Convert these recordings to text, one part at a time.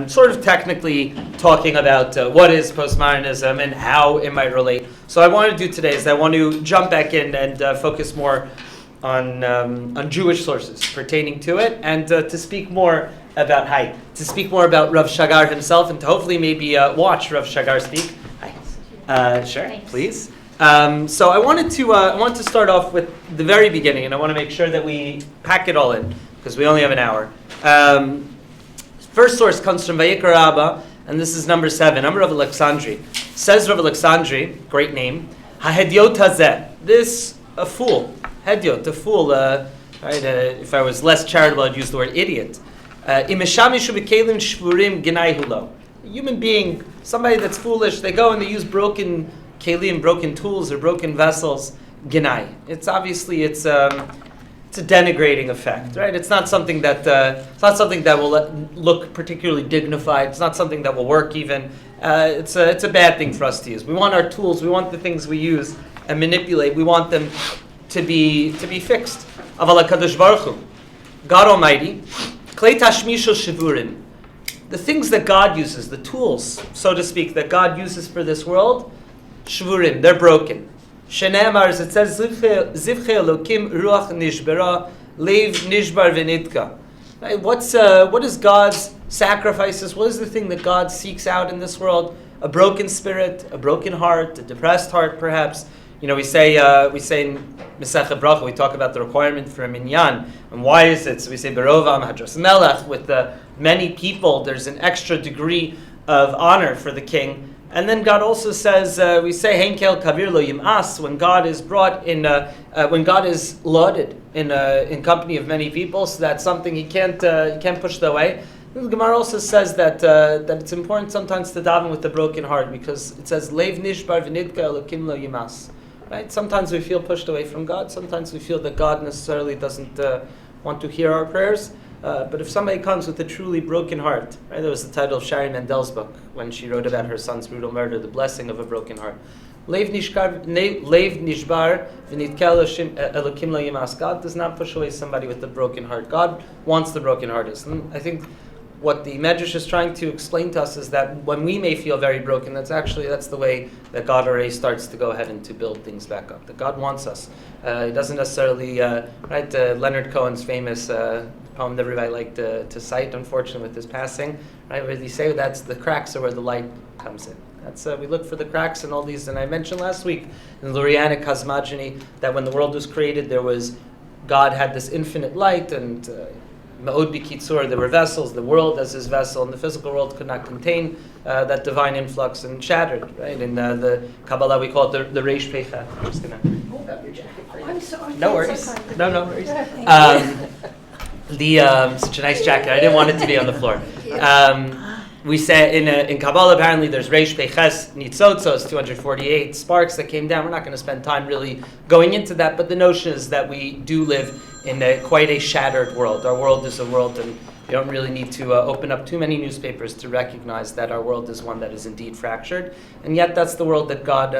sort of technically talking about what is postmodernism and how it might relate. So I want to do today is I want to jump back in and focus more on Jewish sources pertaining to it, and to speak more about to speak more about Rav Shagar himself, and to hopefully maybe watch Rav Shagar speak. Hi. Sure, thanks. Please. So I wanted to start off with the very beginning, and I want to make sure that we pack it all in because we only have an hour. First source comes from Vayikra Rabbah, and this is number 7. I'm Rav Alexandri. Says Rav Alexandri, great name. Hahediot hazeh. This a fool. Hediot, a fool. Right? If I was less charitable, I'd use the word idiot. Imeshamishu b'kelim shvurim ginai hulo. A human being, somebody that's foolish, they go and they use broken kelim, broken tools, or broken vessels. Ginai. It's obviously it's a denigrating effect, right? It's not something that will look particularly dignified. It's not something that will work even. It's a bad thing for us to use. We want our tools. We want the things we use and manipulate. We want them to be fixed. Aval HaKadosh Baruch Hu, God Almighty, klei tashmisho shivurim, the things that God uses, the tools, so to speak, that God uses for this world, shvurim, they're broken. Shenemar, as it says, zivche elokim ruach nishbera, leiv nishbar v'nidka. Right? What is God's sacrifices? What is the thing that God seeks out in this world? A broken spirit, a broken heart, a depressed heart, perhaps. You know, we say in Masechet Bracha, we talk about the requirement for a minyan, and why is it? So we say Berovam Hadras Melech, with the many people, there's an extra degree of honor for the king. And then God also says, we say Henkel Kavir Lo Yimas, when God is brought in, when God is lauded in company of many people, so that's something he can't push that away. The Gemara also says that it's important sometimes to daven with a broken heart, because it says Leiv Nishbar V'Nidka Elokim Lo Yimas. Right? Sometimes we feel pushed away from God. Sometimes we feel that God necessarily doesn't want to hear our prayers. But if somebody comes with a truly broken heart, right? That was the title of Shari Mendel's book when she wrote about her son's brutal murder, The Blessing of a Broken Heart. Leiv nishbar v'nitkel elokim lo yimas. God does not push away somebody with a broken heart. God wants the broken hearted. And I think what the Medrash is trying to explain to us is that when we may feel very broken, that's the way that God already starts to go ahead and to build things back up. That God wants us. He doesn't necessarily, Leonard Cohen's famous poem that everybody liked to cite, unfortunately, with his passing, right? Where they say that's the cracks are where the light comes in. That's we look for the cracks in all these, and I mentioned last week in the Lurianic cosmogony that when the world was created, God had this infinite light, and Ma'od B'Kitzur, there were vessels, the world as his vessel, and the physical world could not contain that divine influx and shattered, right? In the Kabbalah, we call it the Reish Pecha. I'm just going to hold up your jacket for you. I'm sorry. No worries. No worries. Such a nice jacket. I didn't want it to be on the floor. We say in Kabbalah, apparently there's Reish Peches Nitzotzos, 248 sparks that came down. We're not going to spend time really going into that, but the notion is that we do live in quite a shattered world. Our world is a world, and you don't really need to open up too many newspapers to recognize that our world is one that is indeed fractured. And yet that's the world that God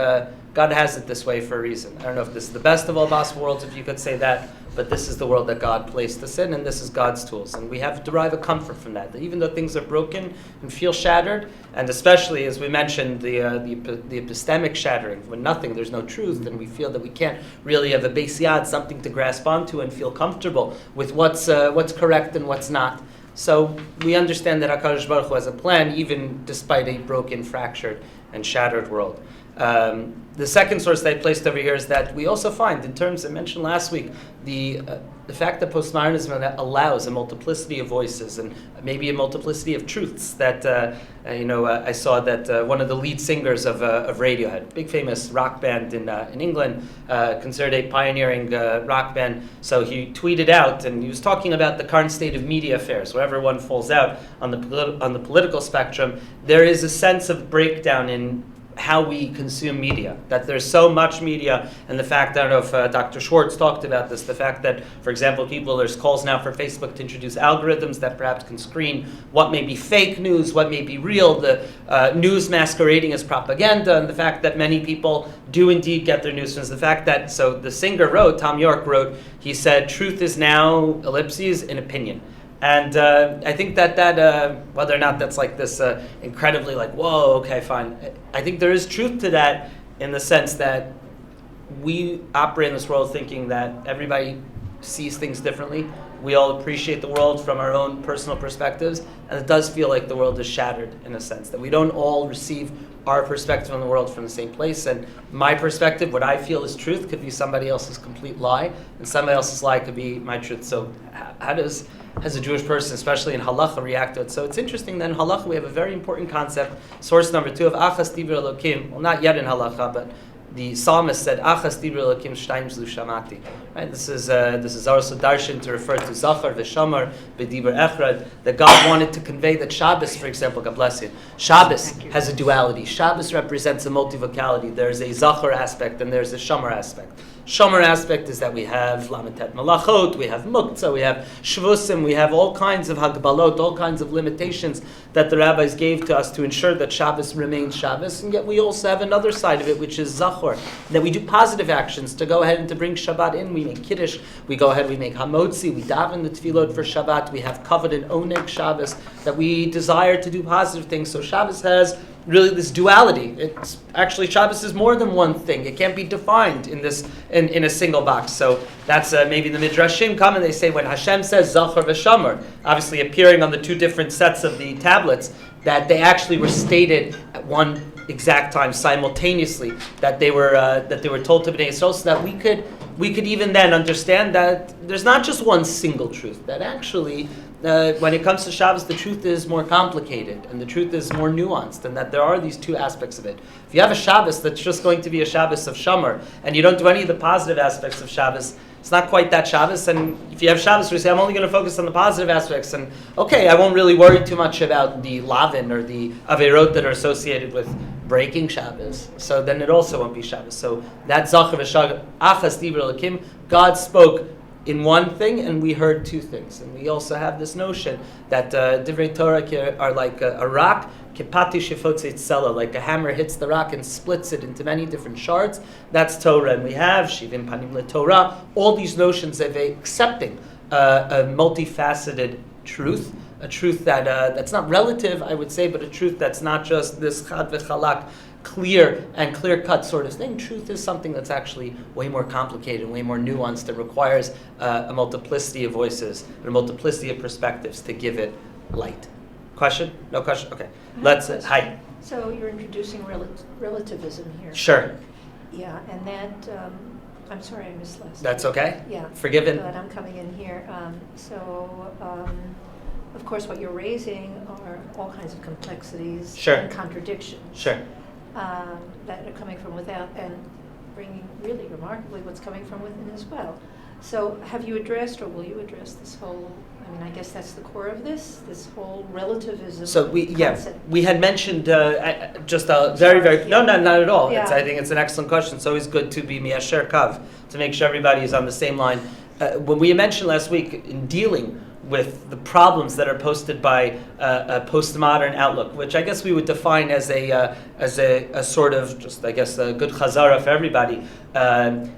has it this way for a reason. I don't know if this is the best of all possible worlds, if you could say that, but this is the world that God placed us in, and this is God's tools. And we have to derive a comfort from that even though things are broken and feel shattered, and especially, as we mentioned, the epistemic shattering, when there's no truth, then we feel that we can't really have a beis yad, something to grasp onto and feel comfortable with what's correct and what's not. So we understand that HaKadosh Baruch Hu has a plan, even despite a broken, fractured, and shattered world. The second source that I placed over here is that we also find, in terms I mentioned last week, the fact that postmodernism allows a multiplicity of voices and maybe a multiplicity of truths. That I saw that one of the lead singers of Radiohead, big famous rock band in England, considered a pioneering rock band. So he tweeted out, and he was talking about the current state of media affairs. Wherever one falls out on the political spectrum, there is a sense of breakdown in how we consume media, that there's so much media, and the fact, I don't know if Dr. Schwartz talked about this, the fact that, for example, there's calls now for Facebook to introduce algorithms that perhaps can screen what may be fake news, what may be real, the news masquerading as propaganda, and the fact that many people do indeed get their news from the fact that, so the singer wrote, Tom York wrote, he said, truth is now, ellipses, an opinion. And I think that whether or not that's like this incredibly like, whoa, okay, fine. I think there is truth to that in the sense that we operate in this world thinking that everybody sees things differently. We all appreciate the world from our own personal perspectives, and it does feel like the world is shattered in a sense, that we don't all receive our perspective on the world from the same place. And my perspective, what I feel is truth, could be somebody else's complete lie, and somebody else's lie could be my truth. So how does a Jewish person, especially in halacha, react to it? So it's interesting that in halacha we have a very important concept, source number 2 of Achas Dibur Elokim, well, not yet in halacha, but the psalmist said, "Achas dibur Elokim shtayim zlu shamati." Right? This is also darshan to refer to Zachar v'Shamar b'dibur echrad. That God wanted to convey that Shabbos, for example, God bless you. Shabbos has a duality. Shabbos represents a multivocality. There's a Zachar aspect and there's a Shamar aspect. Shamar aspect is that we have Lamitet Malachot, we have Muktzah, we have Shvusim, we have all kinds of Hagbalot, all kinds of limitations that the rabbis gave to us to ensure that Shabbos remains Shabbos. And yet we also have another side of it, which is Zachor, that we do positive actions to go ahead and to bring Shabbat in. We make Kiddush, we go ahead, we make Hamotzi, we daven the Tefillot for Shabbat, we have Kavod and Oneg Shabbos, that we desire to do positive things. So Shabbos has really this duality. It's actually, Shabbos is more than one thing. It can't be defined in a single box. So that's maybe the Midrashim come and they say when Hashem says Zachar v'Shamar, obviously appearing on the two different sets of the tablets, that they actually were stated at one exact time simultaneously, that they were told to Bnei Yisrael, so that we could even then understand that there's not just one single truth, that actually when it comes to Shabbos, the truth is more complicated and the truth is more nuanced, and that there are these two aspects of it. If you have a Shabbos that's just going to be a Shabbos of Shamar, and you don't do any of the positive aspects of Shabbos, it's not quite that Shabbos. And if you have Shabbos where you say, I'm only going to focus on the positive aspects, and okay, I won't really worry too much about the lavin or the averot that are associated with breaking Shabbos, so then it also won't be Shabbos. So that Zachar v'Shagar, Achas Dibur Elokim, God spoke in one thing, and we heard two things. And we also have this notion that Divrei Torah are like a rock, kipati shefotze tzela, like a hammer hits the rock and splits it into many different shards. That's Torah. And we have Shivim Panim LeTorah, all these notions of accepting a multifaceted truth, a truth that's not relative, I would say, but a truth that's not just this chad v'chalak, clear and clear-cut sort of thing. Truth is something that's actually way more complicated, way more nuanced. It requires a multiplicity of voices and a multiplicity of perspectives to give it light. Question? No question? Okay. Let's, hi. So you're introducing relativism here. Sure. Yeah, and that, I'm sorry I missed last That's week. okay? Yeah. Forgiven. But I'm coming in here. Of course, what you're raising are all kinds of complexities Sure. and contradictions. Sure. That are coming from without and bringing really remarkably what's coming from within as well. So have you addressed, or will you address this whole, I mean, I guess that's the core of this whole relativism So concept. we had mentioned just a very, no, not at all. Yeah. I think it's an excellent question. It's always good to be miyasher kav, to make sure everybody is on the same line. When we mentioned last week in dealing with the problems that are posted by a postmodern outlook, which I guess we would define as a sort of, just I guess a good chazara for everybody.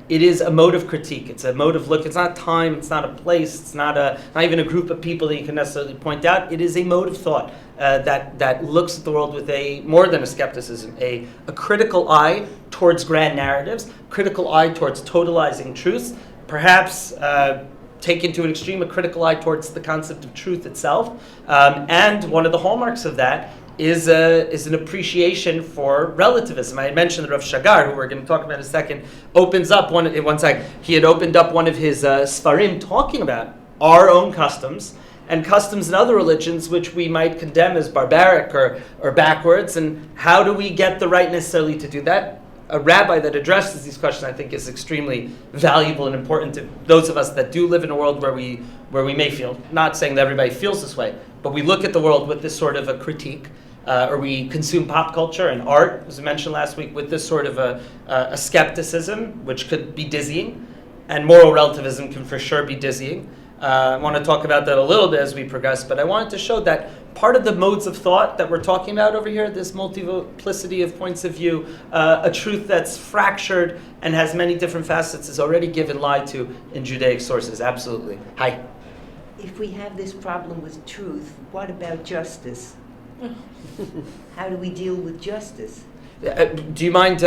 It is a mode of critique. It's a mode of look. It's not time. It's not a place. It's not even a group of people that you can necessarily point out. It is a mode of thought that looks at the world with more than a skepticism, a critical eye towards grand narratives, critical eye towards totalizing truths, perhaps. Taken to an extreme, a critical eye towards the concept of truth itself. And one of the hallmarks of that is an appreciation for relativism. I had mentioned that Rav Shagar, who we're going to talk about in a second, opens up he had opened up one of his Sfarim talking about our own customs and customs in other religions which we might condemn as barbaric or backwards, and how do we get the right necessarily to do that? A rabbi that addresses these questions, I think, is extremely valuable and important to those of us that do live in a world where we may feel, not saying that everybody feels this way, but we look at the world with this sort of a critique, or we consume pop culture and art, as we mentioned last week, with this sort of a skepticism, which could be dizzying, and moral relativism can for sure be dizzying. I want to talk about that a little bit as we progress, but I wanted to show that part of the modes of thought that we're talking about over here, this multiplicity of points of view, a truth that's fractured and has many different facets, is already given lie to in Judaic sources. Absolutely. Hi. if we have this problem with truth, what about justice? How do we deal with justice? Do you mind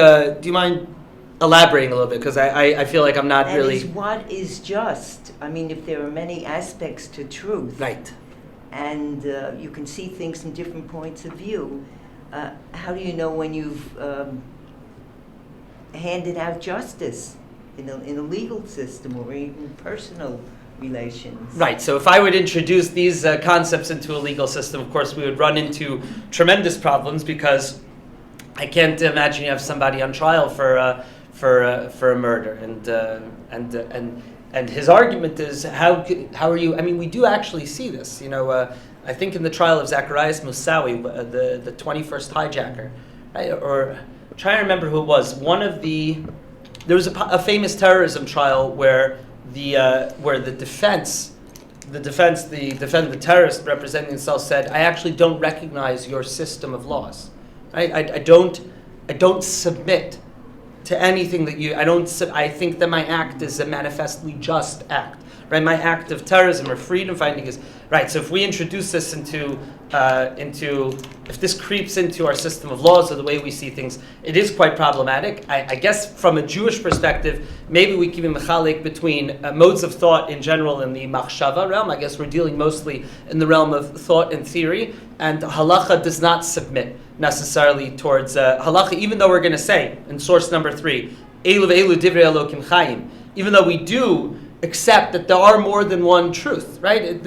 elaborating a little bit? Because I feel like I'm not really... That is, what is just? I mean, if there are many aspects to truth, Right. and you can see things from different points of view, how do you know when you've handed out justice in a legal system or even personal relations? Right, so if I would introduce these concepts into a legal system, of course we would run into tremendous problems, because I can't imagine you have somebody on trial for a murder, and his argument is how are you? I mean, we do actually see this. I think in the trial of Zacharias Moussaoui, the 21st hijacker, right? Or trying to remember who it was. There was a famous terrorism trial where the terrorist representing himself said, "I actually don't recognize your system of laws. Right? I don't submit to anything that you. I think that my act is a manifestly just act. Right? My act of terrorism or freedom finding is right. So if we introduce this into if this creeps into our system of laws or the way we see things, it is quite problematic. I guess from a Jewish perspective, maybe we can be mechalik between modes of thought in general in the machshava realm. I guess we're dealing mostly in the realm of thought and theory, and halacha does not submit necessarily towards halacha, even though we're going to say in source number 3, Elu ve'elu divrei Elokim chayim, even though we do accept that there are more than one truth, right?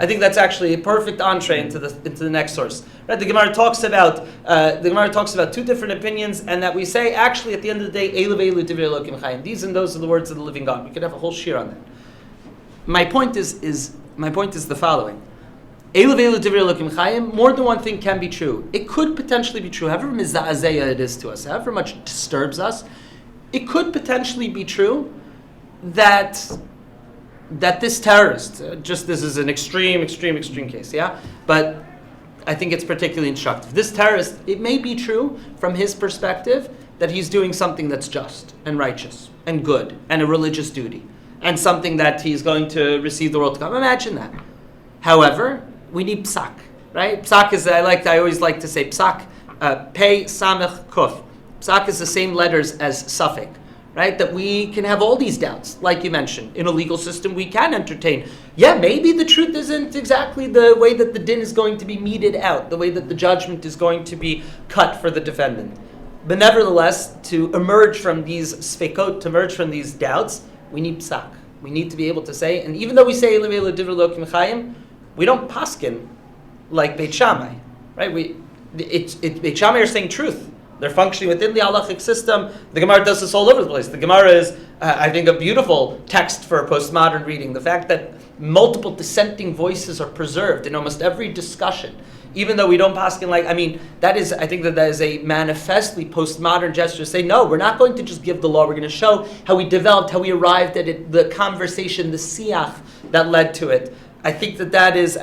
I think that's actually a perfect entree into the next source. Right? The Gemara talks about two different opinions, and that we say actually at the end of the day, Elu ve'elu divrei Elokim chayim. These and those are the words of the living God. We could have a whole shir on that. My point is the following. Elu ve'elu divrei Elokim chayim. More than one thing can be true. It could potentially be true, however miza'azeya it is to us, however much it disturbs us. It could potentially be true that this terrorist, this is an extreme case, yeah? But I think it's particularly instructive. This terrorist, it may be true from his perspective that he's doing something that's just and righteous and good and a religious duty and something that he's going to receive the world to come. Imagine that. However, we need psak, right? Psak is, I always like to say psak, pei, samech, kuf. Psak is the same letters as suffix. Right, that we can have all these doubts, like you mentioned. In a legal system, we can entertain. Yeah, maybe the truth isn't exactly the way that the din is going to be meted out, the way that the judgment is going to be cut for the defendant. But nevertheless, to emerge from these sfekot, to emerge from these doubts, we need psak. We need to be able to say, and even though we say Elu ve'elu divrei Elokim chayim, we don't paskin like Beit Shammai, right? Beit Shammai are saying truth. They're functioning within the halachic system. The Gemara does this all over the place. The Gemara is, I think, a beautiful text for a postmodern reading. The fact that multiple dissenting voices are preserved in almost every discussion, even though we don't paskin like, I think that is a manifestly postmodern gesture to say, no, we're not going to just give the law. We're going to show how we developed, how we arrived at it, the conversation, the siach that led to it. I think that is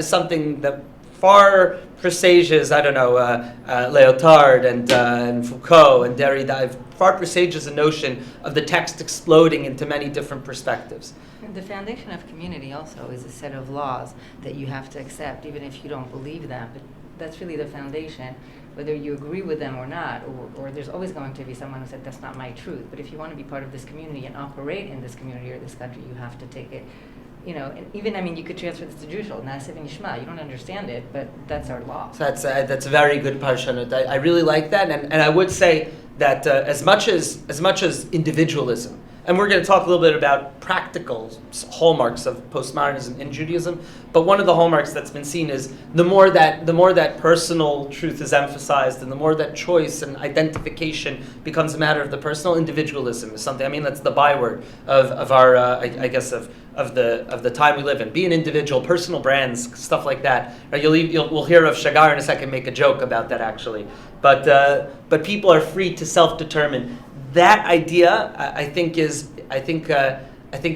something that far presages, Lyotard and Foucault and Derrida, far presages a notion of the text exploding into many different perspectives. The foundation of community also is a set of laws that you have to accept, even if you don't believe them. But that's really the foundation, whether you agree with them or not, or there's always going to be someone who said, that's not my truth. But if you want to be part of this community and operate in this community or this country, you have to take it. And even, you could transfer this to Jewish law, Naaseh v'Nishma. You don't understand it, but that's our law. So that's a very good parshanut. I really like that, and I would say that as much as individualism, and we're going to talk a little bit about practical hallmarks of postmodernism in Judaism, but one of the hallmarks that's been seen is the more that personal truth is emphasized, and the more that choice and identification becomes a matter of the personal, individualism is something. That's the byword of our of the time we live in. Be an individual, personal brands, stuff like that. Right? We'll hear Rav Shagar in a second make a joke about that actually, but people are free to self-determine. That idea, I think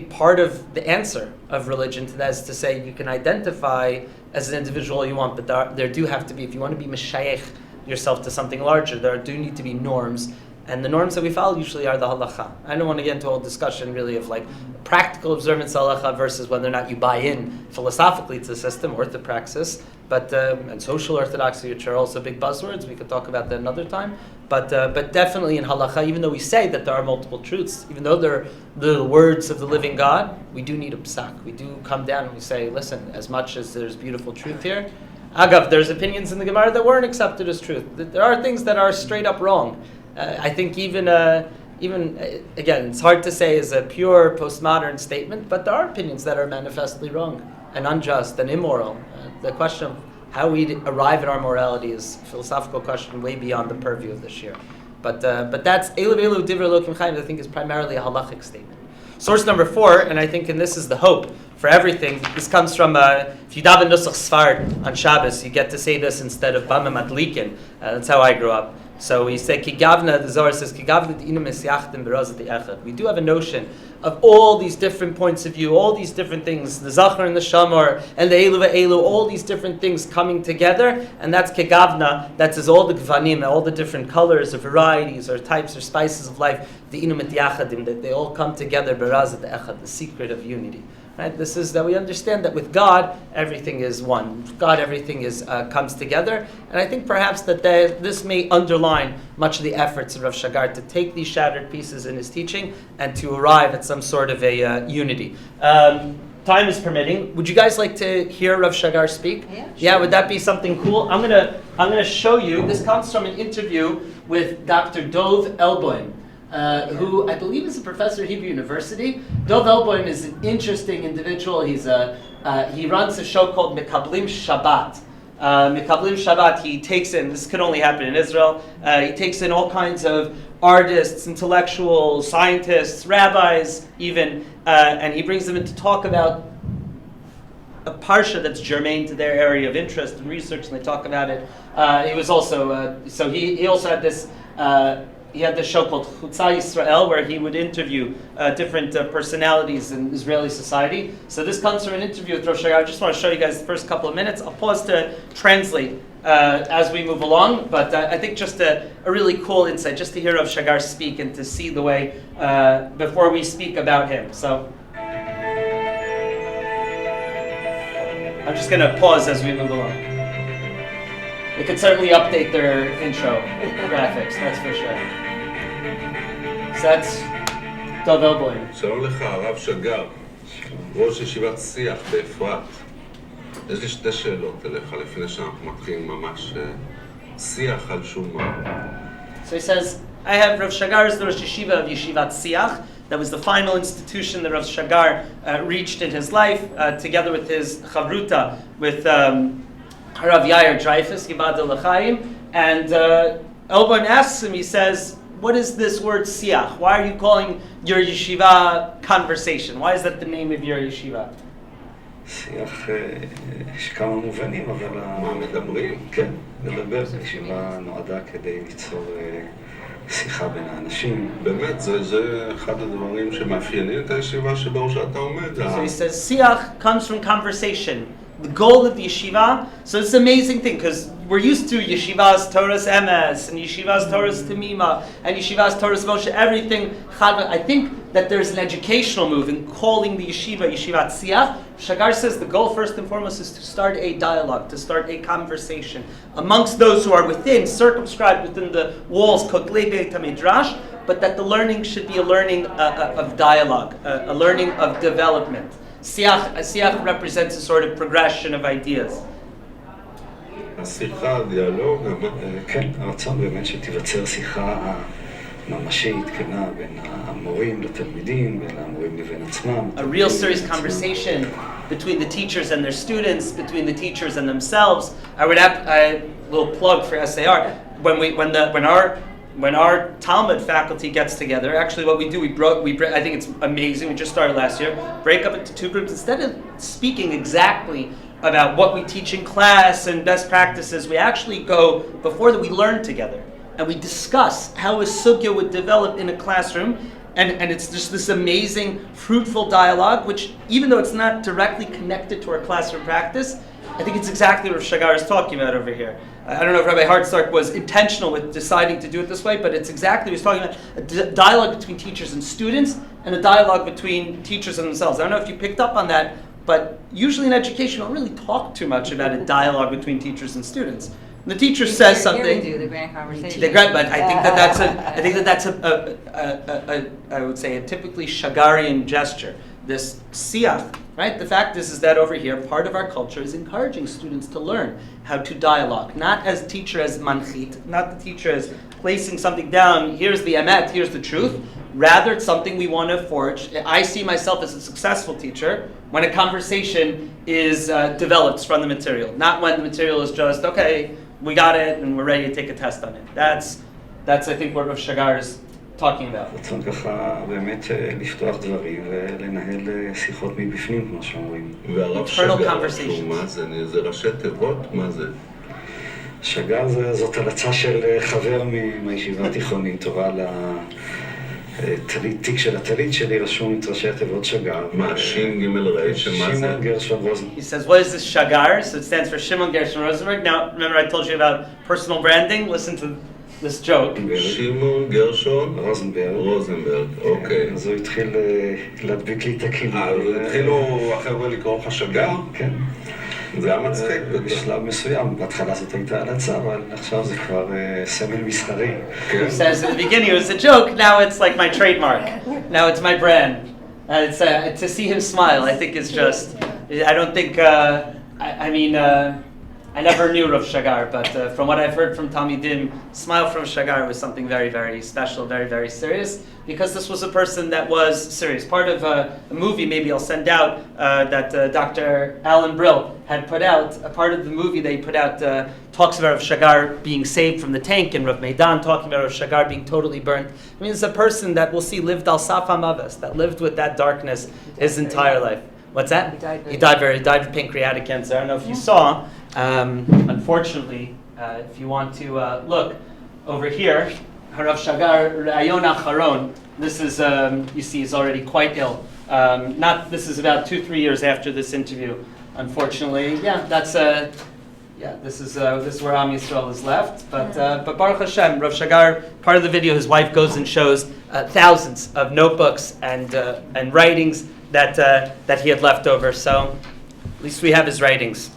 part of the answer of religion to that is to say you can identify as an individual all you want, but there do have to be, if you want to be meshayech yourself to something larger, there do need to be norms And the norms that we follow usually are the halacha. I don't want to get into a whole discussion really of like practical observance of halacha versus whether or not you buy in philosophically to the system, orthopraxis, but and social orthodoxy, which are also big buzzwords. We could talk about that another time. But definitely in halacha, even though we say that there are multiple truths, even though they're the words of the living God, we do need a psak. We do come down and we say, listen, as much as there's beautiful truth here, Agav, there's opinions in the Gemara that weren't accepted as truth. There are things that are straight up wrong. I think even again, it's hard to say as a pure postmodern statement, but there are opinions that are manifestly wrong and unjust and immoral. The question of how we arrive at our morality is a philosophical question way beyond the purview of this year. But that's Elu Elu Divrei Elokim Chaim, I think is primarily a halachic statement. Source number 4, and I think, and this is the hope for everything, this comes from, if you daven Nusach Sfard on Shabbos, you get to say this instead of Bama Matlikin. That's how I grew up. So we say, Ki Gavna, the Zohar says, Ki Gavna D'inu Mesyachtim B'razat Echad. We do have a notion of all these different points of view, all these different things, the Zachar and the Shamar, and the Elu Ve'elu, all these different things coming together, and that's Ki Gavna, that says all the Gvanim, all the different colors or varieties or types or spices of life, D'inu Metyachadim, that they all come together, B'razat Echad, the secret of unity. Right? This is that we understand that with God, everything is one. With God, everything is comes together. And I think perhaps that this may underline much of the efforts of Rav Shagar to take these shattered pieces in his teaching and to arrive at some sort of a unity. Time is permitting. Would you guys like to hear Rav Shagar speak? Yeah, sure. Yeah, would that be something cool? I'm gonna show you. This comes from an interview with Dr. Dov Elboim, who I believe is a professor at Hebrew University. Dov Elboim is an interesting individual. He runs a show called Mekablim Shabbat. Mekablim Shabbat, he takes in, this could only happen in Israel, he takes in all kinds of artists, intellectuals, scientists, rabbis even, and he brings them in to talk about a parsha that's germane to their area of interest and research, and they talk about it. He was also, he also had this, he had this show called Chutzah Yisrael, where he would interview different personalities in Israeli society. So this comes from an interview with Rav Shagar. I just want to show you guys the first couple of minutes. I'll pause to translate as we move along, but I think just a really cool insight, just to hear Rav Shagar speak and to see the way, before we speak about him. So I'm just going to pause as we move along. They could certainly update their intro graphics, that's for sure. So that's Dov Elboim. שלום לך, הרב שגר, ראש ישיבת שיח באפרת. יש לי שתי שאלות אליך לפני שאנחנו מתחילים ממש שיח על שום מה. So he says, I have Rav Shagar as the Rosh Yeshiva of Yeshivat Siach. That was the final institution that Rav Shagar reached in his life, together with his chavruta, with Rav Yair Dreyfus, Yibadel L'chaim, and Elboim asks him, he says, what is this word siach? Why are you calling your yeshiva conversation? Why is that the name of your yeshiva? שיח, יש כמה מובנים, אבל... מה מדברים? כן, לדבר. ישיבה נועדה כדי ליצור שיחה בין האנשים. באמת, זה אחד הדברים שמאפיינים את הישיבה שבראשה אתה עומד. So he says, siach comes from conversation. The goal of the yeshiva, so it's an amazing thing, because we're used to yeshivas Torah's Emes, and yeshivas Torah's Tamima, and yeshivas Torah's Moshe, everything. I think that there's an educational move in calling the yeshiva Yeshivat Siach. Shagar says the goal first and foremost is to start a dialogue, to start a conversation amongst those who are within, circumscribed within the walls, Kotlei Beit HaMidrash, but that the learning should be a learning of dialogue, a learning of development. Siach represents a sort of progression of ideas. השיחה, הדיאלוג, כן, הרצון באמת שתיווצר שיחה ממשית, כנה, בין המורים לתלמידים, בין המורים לבין עצמם. A real serious conversation between the teachers and their students, between the teachers and themselves. I would have a little plug for SAR. When our Talmud faculty gets together, actually what we do, I think it's amazing, we just started last year, break up into two groups. Instead of speaking exactly about what we teach in class and best practices, we actually go, before that we learn together, and we discuss how a sugya would develop in a classroom, and it's just this amazing, fruitful dialogue, which even though it's not directly connected to our classroom practice, I think it's exactly what Rav Shagar is talking about over here. I don't know if Rabbi Hartzark was intentional with deciding to do it this way, but it's exactly what he's talking about, a dialogue between teachers and students, and a dialogue between teachers and themselves. I don't know if you picked up on that, but usually in education, we don't really talk too much about a dialogue between teachers and students. The teacher says something. Here we do the grand conversation. But I think that's I would say a typically Shagarian gesture. This siach, right? The fact is that over here, part of our culture is encouraging students to learn how to dialogue, not as teacher as manchit, not the teacher as placing something down. Here's the emet, here's the truth. Rather, it's something we want to forge. I see myself as a successful teacher when a conversation is developed from the material, not when the material is just okay. We got it, and we're ready to take a test on it. That's I think what Rav Shagar is talking about. רצון ככה באמת לפתוח דברים ולנהל שיחות מבפנים, כמו שאומרים. והרב שגר, מה זה? זה ראשי תיבות? מה זה? שגר זאת הלצה של חבר מהישיבה התיכונית, טובה תיק של הטלית שלי רשום את ראשי התיבות שגר. מה, שין גימל ר' שמה זה? שמעון גרשון רוזנברג. He says, what is this Shagar? So it stands for Shimon Gershon Rosenberg. Now, remember I told you about personal branding? Listen to this joke. שמעון גרשון רוזנברג. אוקיי. אז הוא התחיל להדביק לי את הכינוי. התחילו החבר'ה לקרוא לך שגר? כן. זה היה מצחיק. בשלב מסוים, בהתחלה זאת הייתה הלצה, אבל עכשיו זה כבר סמל מסחרי. He says in the beginning it was a joke, now it's like my trademark. Now it's my brand. It's to see him smile, I think is just, I don't think, I never knew Rav Shagar, but from what I've heard from Talmidim, smile from Shagar was something very, very special, very, very serious, because this was a person that was serious. Part of a movie, maybe I'll send out, that Dr. Alan Brill had put out, a part of the movie they put out talks about Rav Shagar being saved from the tank, and Rav Meidan talking about Rav Shagar being totally burnt. I mean, it's a person that we'll see lived al Safa Maves, that lived with that darkness his entire life. What's that? He died of pancreatic cancer. I don't know if you saw. Unfortunately, if you want to look over here, Rav Shagar Rayon Acharon. This is you see he's already quite ill. This is about 2-3 years after this interview. Unfortunately, this is where Am Yisrael is left. But Baruch Hashem, Rav Shagar. Part of the video, his wife goes and shows thousands of notebooks and writings that he had left over. So at least we have his writings.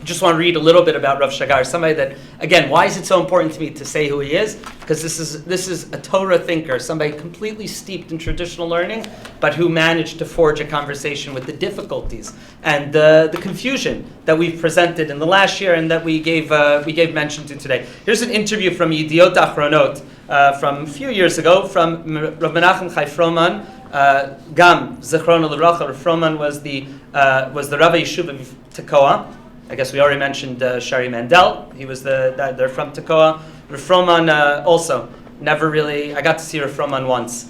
I just want to read a little bit about Rav Shagar, somebody that, again, why is it so important to me to say who he is? Because this is a Torah thinker, somebody completely steeped in traditional learning, but who managed to forge a conversation with the difficulties and the confusion that we've presented in the last year and that we gave mention to today. Here's an interview from Yediot Achronot from a few years ago from Rav Menachem Chai Froman. Gam Zichrono Livracha. Rav Froman was the Rabbi Yishuv of Tekoa. I guess we already mentioned Shari Mandel. He was they're from Tekoa. Rav Froman also never really. I got to see Rav Froman once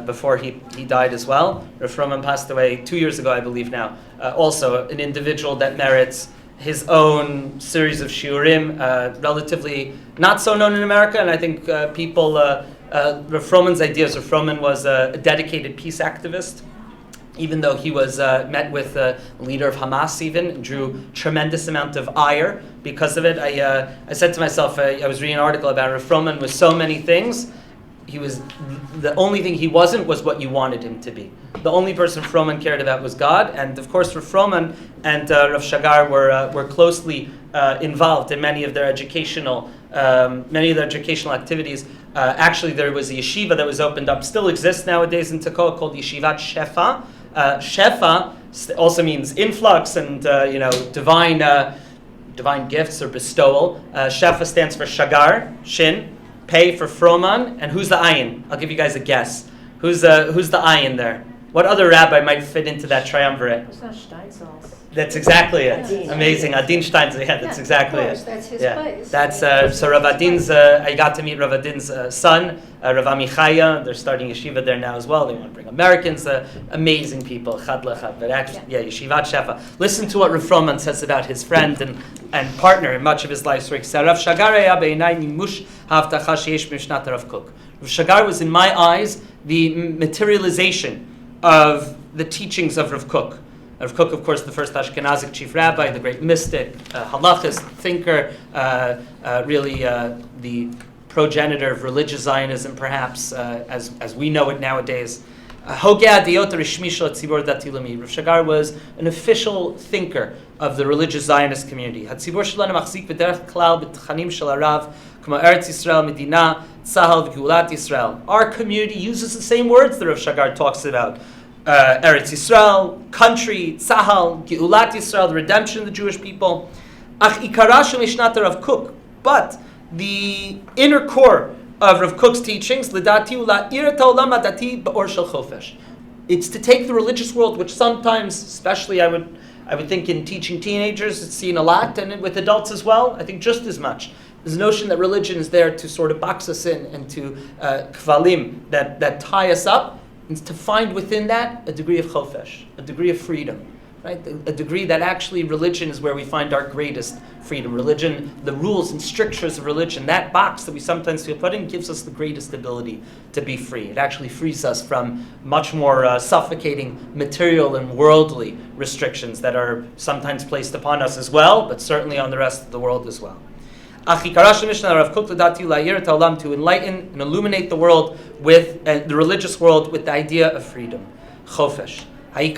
before he died as well. Rav Froman passed away 2 years ago, I believe now. Also an individual that merits his own series of shiurim, relatively not so known in America, and I think people. Rav Froman's ideas. Rav Froman was a dedicated peace activist. Even though he was met with the leader of Hamas, even drew tremendous amount of ire because of it. I said to myself, I was reading an article about Rav Froman was so many things. He was the only thing he wasn't was what you wanted him to be. The only person Froman cared about was God, and of course, Rav Froman and Rav Shagar were closely involved in many of their educational activities. Actually, there was a yeshiva that was opened up, still exists nowadays in Tekoa, called Yeshivat Shefa. Shefa also means influx and divine gifts or bestowal. Shefa stands for Shagar, Shin, Pei for Froman, and who's the ayin? I'll give you guys a guess. Who's the ayin there? What other rabbi might fit into that triumvirate? It's not Steinsaltz. That's exactly it. Adin. Amazing. Adin Steinsaltz. Yeah, that's exactly of course, it. That's his place. That's so Rav Adin's. I got to meet Rav Adin's son, Rav Amichaya. They're starting yeshiva there now as well. They want to bring Americans. Amazing people. Chad lechad. But actually, Yeshivat Shefa. Listen to what Rav Froman says about his friend and partner in much of his life's work. Rav Shagar Rav Shagar was, in my eyes, the materialization of the teachings of Rav Kook. Rav Kook, of course, the first Ashkenazic chief rabbi, the great mystic, halachist, thinker, really the progenitor of religious Zionism, perhaps, as we know it nowadays. Rav Shagar was an official thinker of the religious Zionist community. Our community uses the same words that Rav Shagar talks about. Eretz Yisrael, country, Tzahal, Geulat Yisrael, the redemption of the Jewish people. But the inner core of Rav Kook's teachings, it's to take the religious world, which sometimes, especially I would think in teaching teenagers, it's seen a lot, and with adults as well, I think just as much. There's a notion that religion is there to sort of box us in and to kvalim that tie us up, and to find within that a degree of chofesh, a degree of freedom, right? A degree that actually religion is where we find our greatest freedom. Religion, the rules and strictures of religion, that box that we sometimes feel put in gives us the greatest ability to be free. It actually frees us from much more suffocating material and worldly restrictions that are sometimes placed upon us as well, but certainly on the rest of the world as well. To enlighten and illuminate the world with the religious world with the idea of freedom, chofesh. What is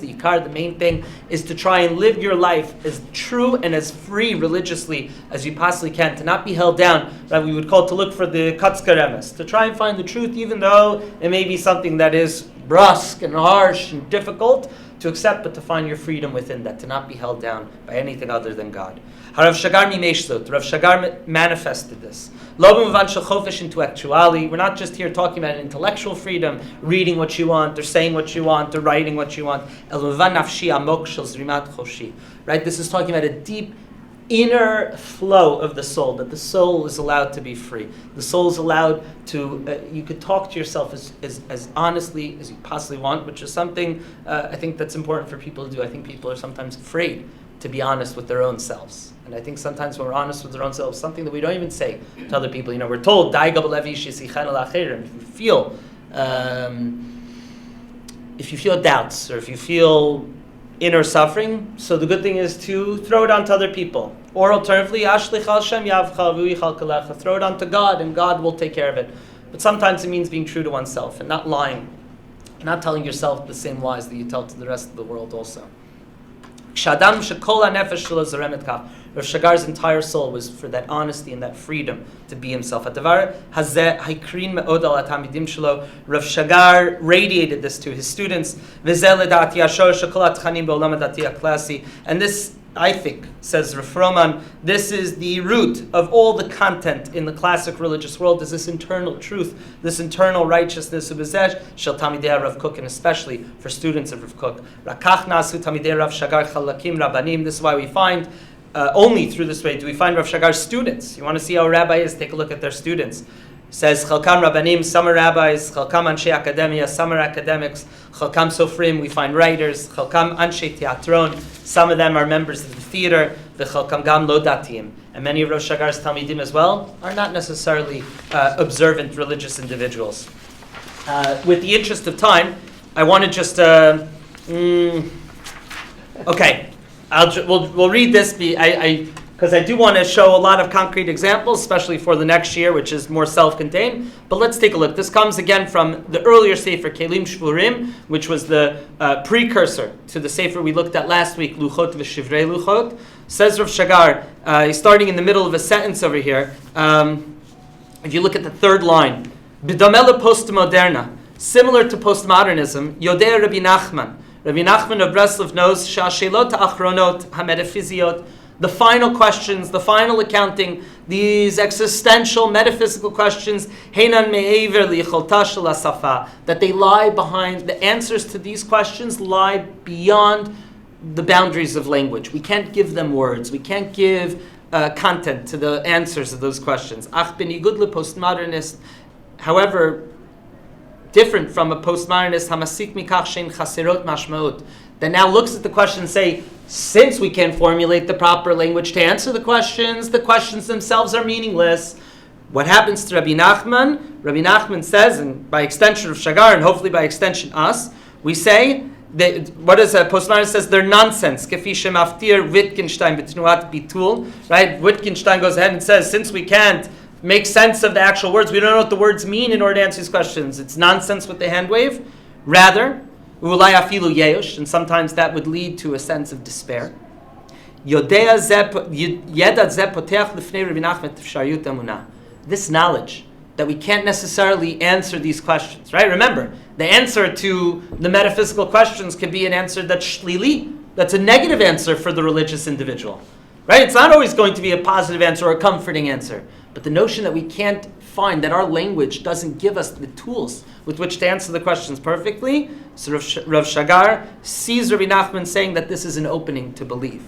the ikar? The main thing is to try and live your life as true and as free religiously as you possibly can, to not be held down, that we would call to look for the katzkaremes, to try and find the truth even though it may be something that is brusque and harsh and difficult to accept, but to find your freedom within that, to not be held down by anything other than God. Rav Shagar Rav Shagar manifested this. Intellectually, we're not just here talking about intellectual freedom, reading what you want, or saying what you want, or writing what you want. Right? This is talking about a deep inner flow of the soul, that the soul is allowed to be free. The soul is allowed to, you could talk to yourself as honestly as you possibly want, which is something I think that's important for people to do. I think people are sometimes afraid to be honest with their own selves. And I think sometimes when we're honest with our own selves, something that we don't even say to other people, we're told, if you feel doubts, or if you feel inner suffering, so the good thing is to throw it onto other people. Or alternatively, throw it onto God, and God will take care of it. But sometimes it means being true to oneself, and not lying, and not telling yourself the same lies that you tell to the rest of the world also. Rav Shagar's entire soul was for that honesty and that freedom to be himself. Rav Shagar radiated this to his students. And this, I think, says Rav Froman, this is the root of all the content in the classic religious world, is this internal truth, this internal righteousness of Shel Talmidei Rav Kook, and especially for students of Rav Kook. Rakach nasu Talmidei Rav Shagar chalakim rabbanim. This is why we find, only through this way do we find Rav Shagar's students. You want to see how a rabbi is? Take a look at their students. It says, Chalkam Rabbanim, some are rabbis, Chalkam Anshe Academia, some are academics, Chalkam Sofrim, we find writers, Chalkam Anshe Teatron, some of them are members of the theater, the Chalkam Gam Lo Datim. And many of Rav Shagar's Talmidim as well are not necessarily observant religious individuals. With the interest of time, I want to just, okay. We'll read this because I do want to show a lot of concrete examples, especially for the next year, which is more self-contained. But let's take a look. This comes again from the earlier Sefer Kelim Shvurim, which was the precursor to the Sefer we looked at last week, Luchot v'Shivrei Luchot. Says Rav Shagar, he's starting in the middle of a sentence over here. If you look at the third line, B'domeh postmoderna, similar to postmodernism, Yodei Rabbi Nachman. Rabbi Nachman of Breslov knows Sha'ashelot ha'achronot ha'metaphysiot, the final questions, the final accounting, these existential, metaphysical questions, heinan me'ever li'yicholta shel hasafa, that they lie behind, the answers to these questions lie beyond the boundaries of language. We can't give them words. We can't give content to the answers of those questions. Ach benigud le-postmodernist, however, different from a postmodernist, hamasik mikach shein chaserot mashmaut, that now looks at the question and say, since we can't formulate the proper language to answer the questions themselves are meaningless. What happens to Rabbi Nachman? Rabbi Nachman says, and by extension Rav Shagar, and hopefully by extension us, we say that what is a postmodern says they're nonsense. Kefi shemaftir Wittgenstein betnuat bitul. Right? Wittgenstein goes ahead and says, since we can't make sense of the actual words, we don't know what the words mean in order to answer these questions. It's nonsense with the hand wave. Rather, ulai afilu yeush, and sometimes that would lead to a sense of despair. This knowledge that we can't necessarily answer these questions, right? Remember, the answer to the metaphysical questions can be an answer that's shlili, that's a negative answer for the religious individual, right? It's not always going to be a positive answer or a comforting answer. But the notion that we can't find, that our language doesn't give us the tools with which to answer the questions perfectly, so Rav Shagar sees Rabbi Nachman saying that this is an opening to believe.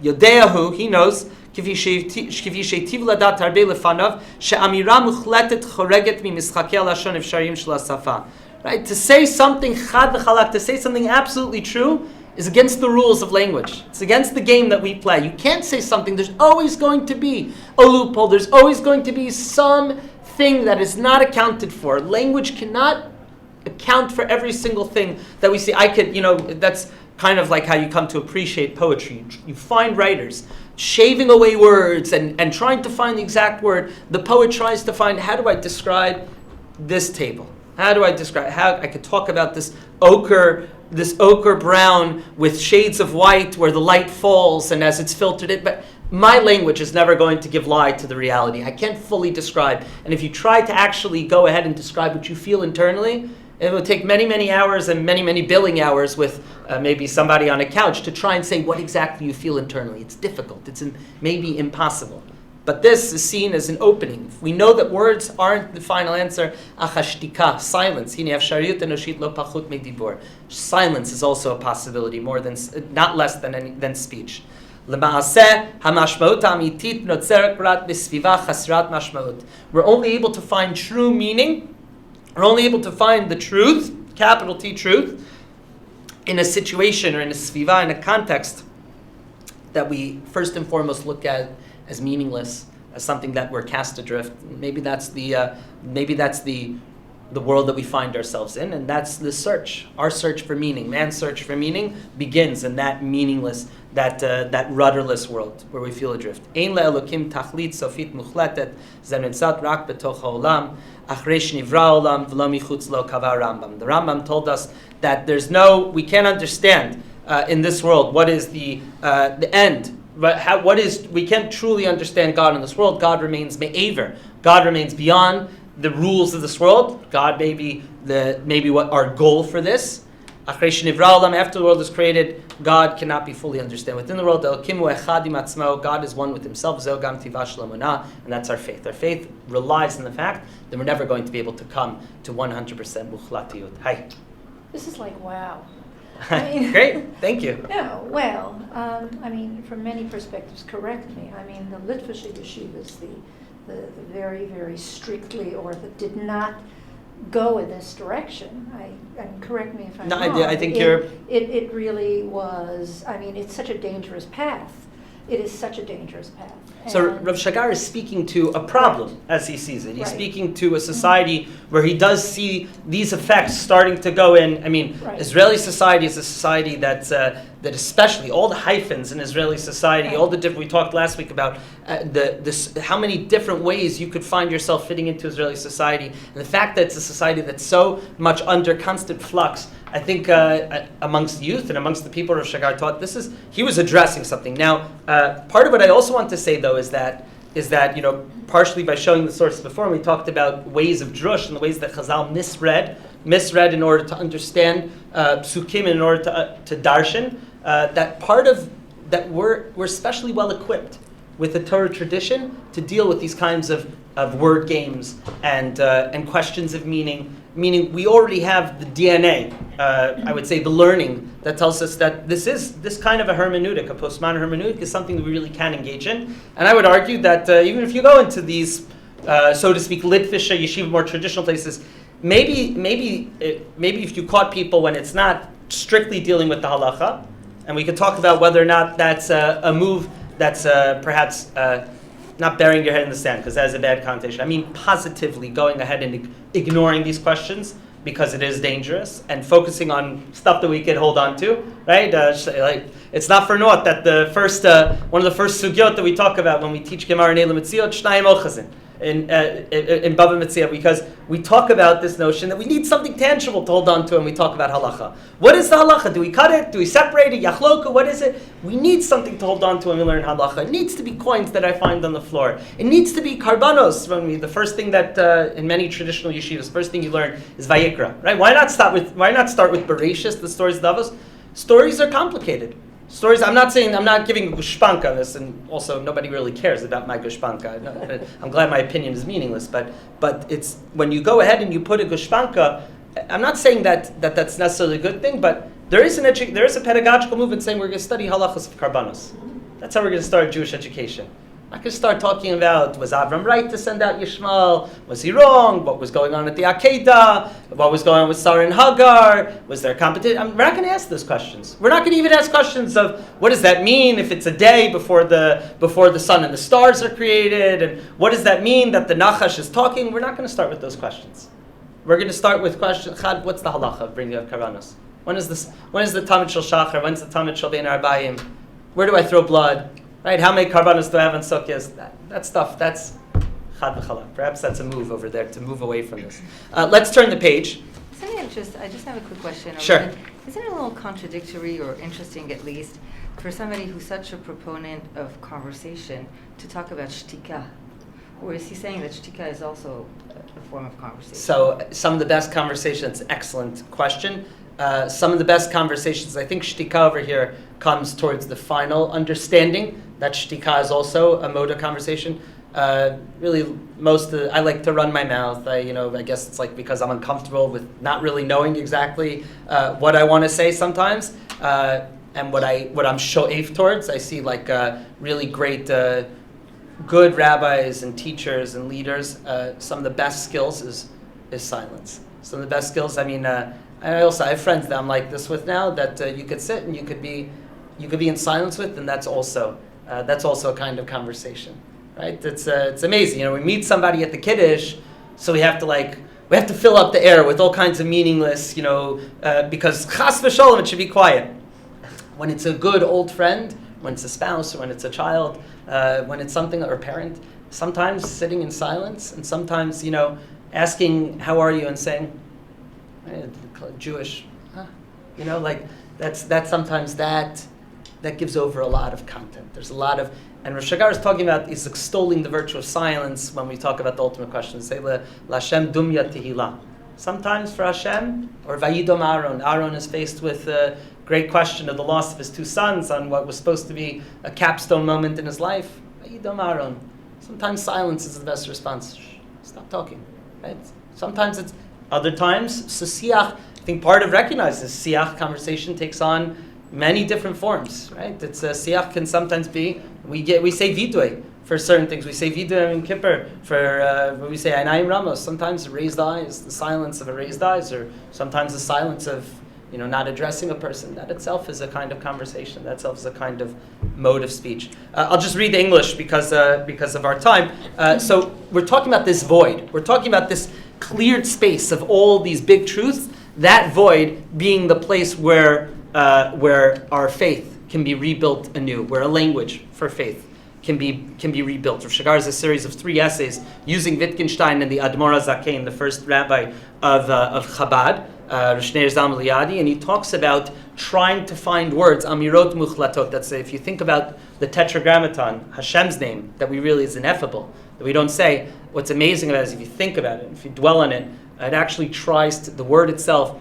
Yodeahu, he knows, right? To say something chad v'chalak, to say something absolutely true, is against the rules of language. It's against the game that we play. You can't say something. There's always going to be a loophole. There's always going to be something that is not accounted for. Language cannot account for every single thing that we see. That's kind of like how you come to appreciate poetry. You find writers shaving away words and trying to find the exact word. The poet tries to find, how do I describe this table? How do I describe, how I could talk about this ochre brown with shades of white where the light falls and as it's filtered in, but my language is never going to give lie to the reality. I can't fully describe. And if you try to actually go ahead and describe what you feel internally, it will take many, many hours and many, many billing hours with maybe somebody on a couch to try and say what exactly you feel internally. It's difficult. It's maybe impossible. But this is seen as an opening. We know that words aren't the final answer. Achashtika, silence. Silence is also a possibility, not less than speech. We're only able to find true meaning. We're only able to find the truth, capital T truth, in a situation or in a sviva, in a context that we first and foremost look at as meaningless, as something that we're cast adrift. Maybe that's the world that we find ourselves in, and that's the search. Our search for meaning, man's search for meaning, begins in that meaningless, that rudderless world where we feel adrift. Ein le'elokim tachlit sofit muchletet zenimtzat rak betoch ha'olam achrei shnivra olam v'lo michutz lo kava Rambam. The Rambam told us that we can't understand in this world what is the end. But we can't truly understand God in this world. God remains me'aver. God remains beyond the rules of this world. God may be what our goal for this. After the world is created, God cannot be fully understood. Within the world, God is one with Himself, and that's our faith. Our faith relies on the fact that we're never going to be able to come to 100% mukhlatiyut. Hi. This is like, wow. Great, thank you. No, well, from many perspectives, correct me. The Litvische yeshivas, the very, very strictly did not go in this direction. Correct me if I'm wrong. I think it really was. It's such a dangerous path. It is such a dangerous path. So Rav Shagar is speaking to a problem as he sees it. He's speaking to a society where he does see these effects starting to go in. Israeli society is a society that especially all the hyphens in Israeli society, all the different. We talked last week about how many different ways you could find yourself fitting into Israeli society, and the fact that it's a society that's so much under constant flux. I think amongst youth and amongst the people Rav Shagar taught, he was addressing something. Now, part of what I also want to say though is that partially by showing the sources before, we talked about ways of drush and the ways that Chazal misread in order to understand psukim and in order to darshan. That part of that we're especially well equipped with the Torah tradition to deal with these kinds of word games and questions of meaning. Meaning, we already have the DNA. I would say the learning that tells us that this kind of a hermeneutic, a postmodern hermeneutic, is something that we really can engage in. And I would argue that even if you go into these, so to speak, Litvische yeshiva, more traditional places, maybe if you caught people when it's not strictly dealing with the halacha, and we could talk about whether or not that's a move that's perhaps not burying your head in the sand, because that has a bad connotation. I mean positively going ahead and ignoring these questions because it is dangerous, and focusing on stuff that we can hold on to, right? Like, it's not for naught that the first one of the first sugyot that we talk about when we teach Gemara Neila Metziot, Shnayim Ochazin, in Bava Metzia, because we talk about this notion that we need something tangible to hold on to, and we talk about halacha. What is the halacha? Do we cut it? Do we separate it? Yachloka? What is it? We need something to hold on to when we learn halacha. It needs to be coins that I find on the floor. It needs to be karbanos. The first thing that in many traditional yeshivas, the first thing you learn is Vayikra, right? Why not start with Bereshis, the stories of Davos? Stories are complicated. Stories. I'm not giving a gushpanka on this, and also nobody really cares about my gushpanka. I'm glad my opinion is meaningless, but it's when you go ahead and you put a gushpanka. I'm not saying that that's necessarily a good thing, but there is a pedagogical movement saying we're going to study halachas of karbanos. That's how we're going to start Jewish education. I could start talking about, was Avram right to send out Yishmael? Was he wrong? What was going on at the Akedah? What was going on with Sarah and Hagar? Was there competition? We're not going to ask those questions. We're not going to even ask questions of what does that mean if it's a day before the sun and the stars are created, and what does that mean that the Nachash is talking? We're not going to start with those questions. We're going to start with question, Chad, what's the halacha of bringing up karbanos? When is the Tamid Shel Shachar? When's the Tamid Shel Bein Arbayim? Where do I throw blood? Right? How many karbanos do I have on Sukkot? That stuff, that's chad v'chalak. Perhaps that's a move over there to move away from this. Let's turn the page. I just have a quick question. Sure. Isn't it a little contradictory, or interesting at least, for somebody who's such a proponent of conversation to talk about shtika? Or is he saying that shtika is also a form of conversation? So some of the best conversations, excellent question. Some of the best conversations, I think shtika over here comes towards the final understanding that shtika is also a mode of conversation. Really, I like to run my mouth. I guess it's like because I'm uncomfortable with not really knowing exactly what I want to say sometimes, and what I'm sho'ef towards. I see like really great, good rabbis and teachers and leaders. Some of the best skills is silence. Some of the best skills. I mean. I have friends that I'm like this with now that you could sit and you could be in silence with, and that's also a kind of conversation, right? It's amazing. We meet somebody at the Kiddush, so we have to fill up the air with all kinds of meaningless, because chas v'sholom, it should be quiet. When it's a good old friend, when it's a spouse, or when it's a child, when it's something, or a parent, sometimes sitting in silence, and sometimes asking how are you and saying, Jewish, that's sometimes that gives over a lot of content. There's a lot of, and Rav Shagar is talking about, he's extolling the virtue of silence when we talk about the ultimate question. Say L'Hashem dumya tehila. Sometimes for Hashem, or Vayidom Aaron is faced with a great question of the loss of his two sons on what was supposed to be a capstone moment in his life. Vayidom Aaron. Sometimes silence is the best response. Shh, stop talking. Right? Sometimes it's. Other times, so siach, I think part of recognizing siach conversation takes on many different forms, right? It's siach can sometimes be, we say vidui for certain things. We say vidui in Kippur for when we say einayim ramos. Sometimes raised eyes, the silence of a raised eyes, or sometimes the silence of not addressing a person. That itself is a kind of conversation. That itself is a kind of mode of speech. I'll just read the English because of our time. So we're talking about this void. We're talking about this cleared space of all these big truths, that void being the place where our faith can be rebuilt anew, where a language for faith can be rebuilt. Rav Shagar is a series of 3 essays using Wittgenstein and the Admor HaZaken, the first rabbi of Chabad, Rosh Neir Zalman Liadi, and he talks about trying to find words, amirot muchlatot. That's if you think about the Tetragrammaton, Hashem's name, that we really is ineffable, that we don't say. What's amazing about it is if you think about it, if you dwell on it, it actually tries to, the word itself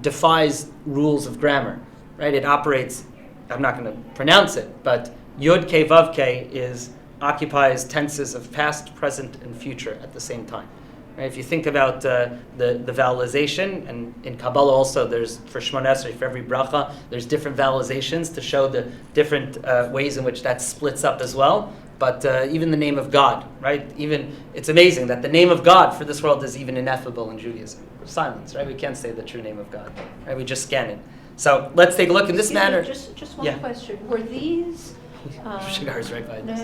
defies rules of grammar, right? It operates, I'm not going to pronounce it, but Yod Ke Vav Ke occupies tenses of past, present, and future at the same time. Right? If you think about the vowelization, and in Kabbalah also, there's for Shemona Esrei, for every bracha, there's different vowelizations to show the different ways in which that splits up as well. But even the name of God, right? Even it's amazing that the name of God for this world is even ineffable in Judaism. Silence, right? We can't say the true name of God, right? We just scan it. So let's take a look in this manner. Just one question. Were these Shagar is right by this.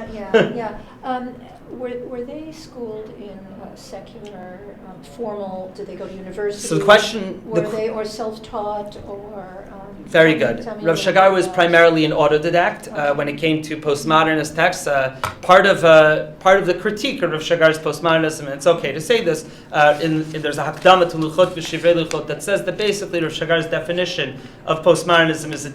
Were they schooled in secular, formal? Did they go to university? So the question, were they or self-taught or? Very good. Rav Shagar was primarily an autodidact when it came to postmodernist texts. Part of the critique of Rav Shagar's postmodernism, and it's okay to say this, there's a Hakdama to Luchot v'Shivrei Luchot that says that basically Rav Shagar's definition of postmodernism is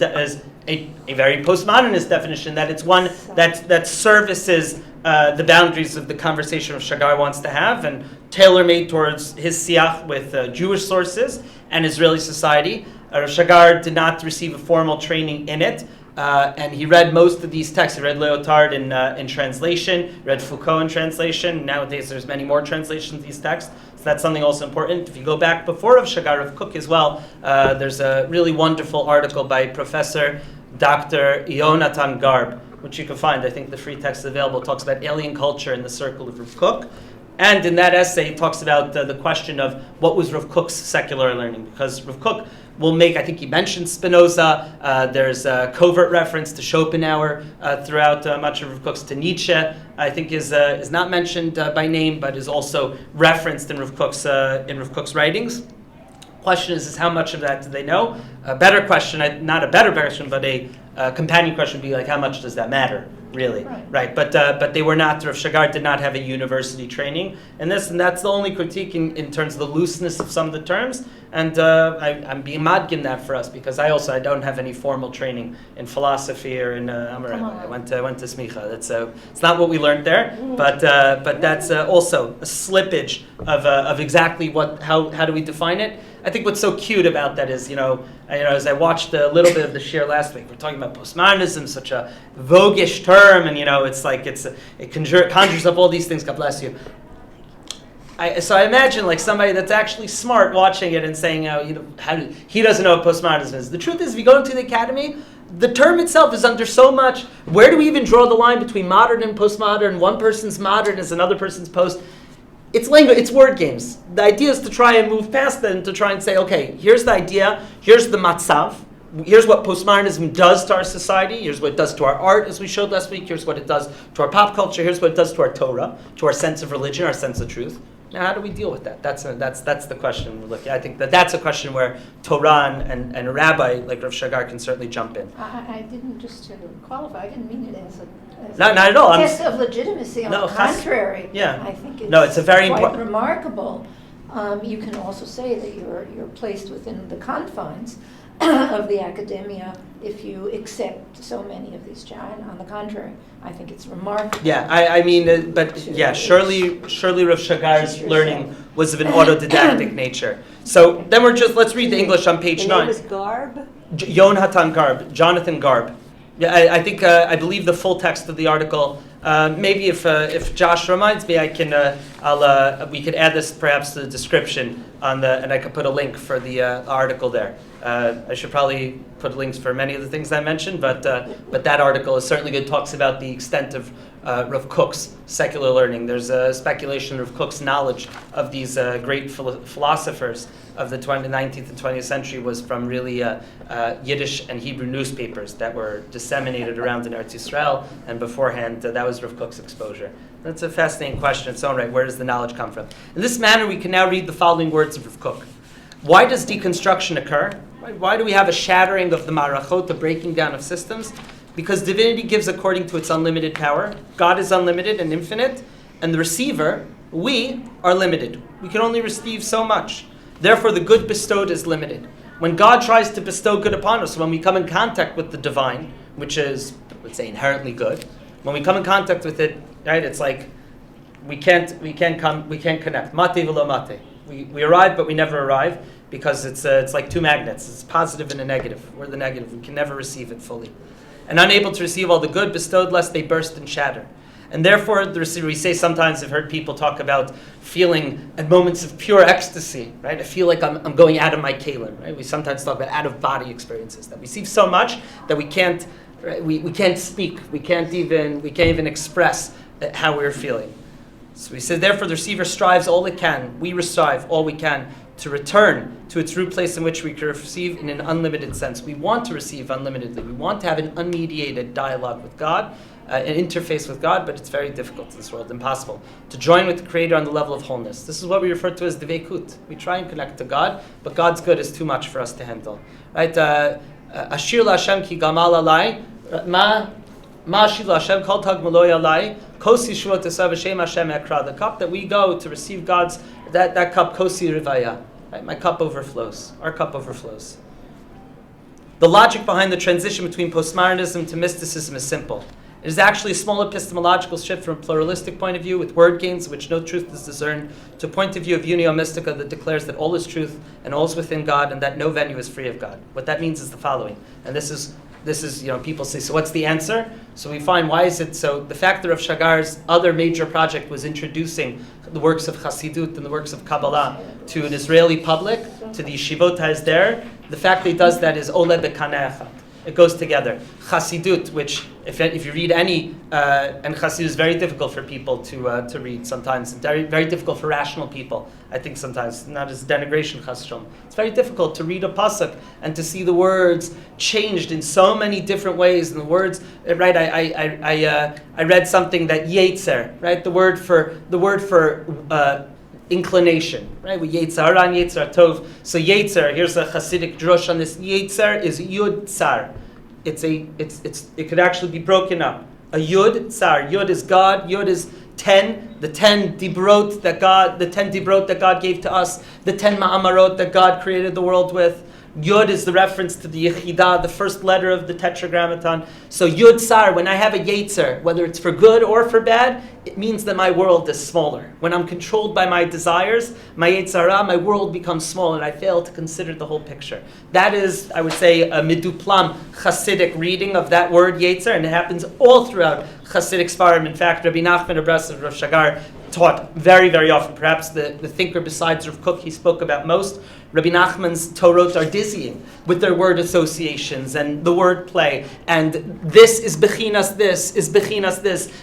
a very postmodernist definition, that it's one that services the boundaries of the conversation Rav Shagar wants to have, and tailor-made towards his siach with Jewish sources and Israeli society. Rav Shagar did not receive a formal training in it, and he read most of these texts. He read Leotard in translation, read Foucault in translation. Nowadays there's many more translations of these texts, so that's something also important. If you go back before Rav Shagar, Rav Kook as well, there's a really wonderful article by Professor Dr. Yonatan Garb, which you can find. I think the free text is available. It talks about alien culture in the circle of Rav Kook. And in that essay, it talks about the question of what was Rav Kook's secular learning. Because Rav Kook will make, I think he mentioned Spinoza. There's a covert reference to Schopenhauer throughout much of Rav Kook's, to Nietzsche. I think is not mentioned by name, but is also referenced in Rav Kook's writings. Question is how much of that do they know? A better question, not a better question, but a companion question would be like, how much does that matter, really? Right. But they were not, Rav Shagar did not have a university training in this, and that's the only critique in terms of the looseness of some of the terms. And I'm being madgin that for us, because I don't have any formal training in philosophy or in I went to Smicha. That's it's not what we learned there, but that's also a slippage of exactly how do we define it. I think what's so cute about that is, as I watched a little bit of the shir last week, we're talking about postmodernism, such a voguish term, and it's like it conjures up all these things. God bless you. So I imagine like somebody that's actually smart watching it and saying, he doesn't know what postmodernism is. The truth is, if you go into the academy, the term itself is under so much. Where do we even draw the line between modern and postmodern? One person's modern is another person's post. It's language, it's word games. The idea is to try and move past that and to try and say, okay, here's the idea, here's the matzav, here's what postmodernism does to our society, here's what it does to our art, as we showed last week, here's what it does to our pop culture, here's what it does to our Torah, to our sense of religion, our sense of truth. Now, how do we deal with that? That's the question we're looking at. I think that's a question where Torah and a rabbi like Rav Shagar can certainly jump in. I didn't, just to qualify, I didn't mean it as a not at all. test of legitimacy. On the contrary, yeah. I think it's a very quite important, remarkable. You can also say that you're placed within the confines of the academia if you accept so many of these giants. On the contrary, I think it's remarkable. Yeah, surely Rav Shagar's learning was of an autodidactic nature. So then let's read the English on page 9. The name was Garb? Yonatan Garb, Jonathan Garb. Yeah, I think I believe the full text of the article. Maybe if Josh reminds me, we could add this perhaps to the description and I could put a link for the article there. I should probably put links for many of the things I mentioned, but that article is certainly good. Talks about the extent of Rav Kook's secular learning. There's a speculation of Rav Kook's knowledge of these great philosophers of the 19th and 20th century was from really Yiddish and Hebrew newspapers that were disseminated around in Eretz Yisrael, and beforehand that was Rav Kook's exposure. That's a fascinating question in its own right. Where does the knowledge come from? In this manner, we can now read the following words of Rav Kook. Why does deconstruction occur? Why do we have a shattering of the marachot, the breaking down of systems? Because divinity gives according to its unlimited power. God is unlimited and infinite, and the receiver, we, are limited. We can only receive so much. Therefore, the good bestowed is limited. When God tries to bestow good upon us, when we come in contact with the divine, which is, let's say, inherently good, when we come in contact with it, right, it's like we can't connect. Mate velo mate. We arrive, but we never arrive, because it's like two magnets. It's positive and a negative. We're the negative. We can never receive it fully. And unable to receive all the good bestowed, lest they burst and shatter. And therefore, we say sometimes, I've heard people talk about feeling at moments of pure ecstasy, right? I feel like I'm going out of my kalim, right? We sometimes talk about out-of-body experiences, that we receive so much that we can't speak, we can't even express how we're feeling. So we say, therefore, the receiver strives all it can, we strive all we can to return to its root place in which we can receive in an unlimited sense. We want to receive unlimitedly. We want to have an unmediated dialogue with God, an interface with God, but it's very difficult in this world, impossible, to join with the Creator on the level of wholeness. This is what we refer to as dveikut. We try and connect to God, but God's good is too much for us to handle. Right? Ashir Hashem ki gamal alai, ma ashir Hashem kol tag maloi alai, kosi shuot esav Hashem Hashem ekra. The cup that we go to receive God's, that cup kosi rivaya. Right? My cup overflows. Our cup overflows. The logic behind the transition between postmodernism to mysticism is simple. It is actually a small epistemological shift from a pluralistic point of view with word games in which no truth is discerned to a point of view of unio mystica that declares that all is truth and all is within God and that no venue is free of God. What that means is the following. And this is people say, so what's the answer? So we find, why is it so? The fact that Rav Shagar's other major project was introducing the works of Hasidut and the works of Kabbalah to an Israeli public, to the yeshivot there, the fact that he does that is ole bekaneh echad. It goes together. Hasidut, which if you read any, and Hasidut is very difficult for people to read sometimes, very, very difficult for rational people, I think sometimes, not as denigration, Chas Shalom. It's very difficult to read a pasuk and to see the words changed in so many different ways, and the words, right, I read something that Yetzer, right, the word for inclination, right? We Yetzer Hara and Yetzer Tov. So Yetzer, here's a Hasidic drush on this. Yetzer is Yud Tsar. It could actually be broken up. A Yud Tsar. Yud is God. Yud is 10. The 10 dibrot that God gave to us. The 10 ma'amarot that God created the world with. Yud is the reference to the Yechidah, the first letter of the Tetragrammaton. So Yud Tsar, when I have a Yetzer, whether it's for good or for bad, it means that my world is smaller. When I'm controlled by my desires, my Yetzirah, my world becomes small, and I fail to consider the whole picture. That is, I would say, a miduplam Hasidic reading of that word Yetzer, and it happens all throughout Hasidic Sfarim. In fact, Rabbi Nachman of Rav Shagar taught very, very often, perhaps the thinker besides Rav Kook he spoke about most. Rabbi Nachman's Torot are dizzying with their word associations and the word play. And this is bechinas this, is bechinas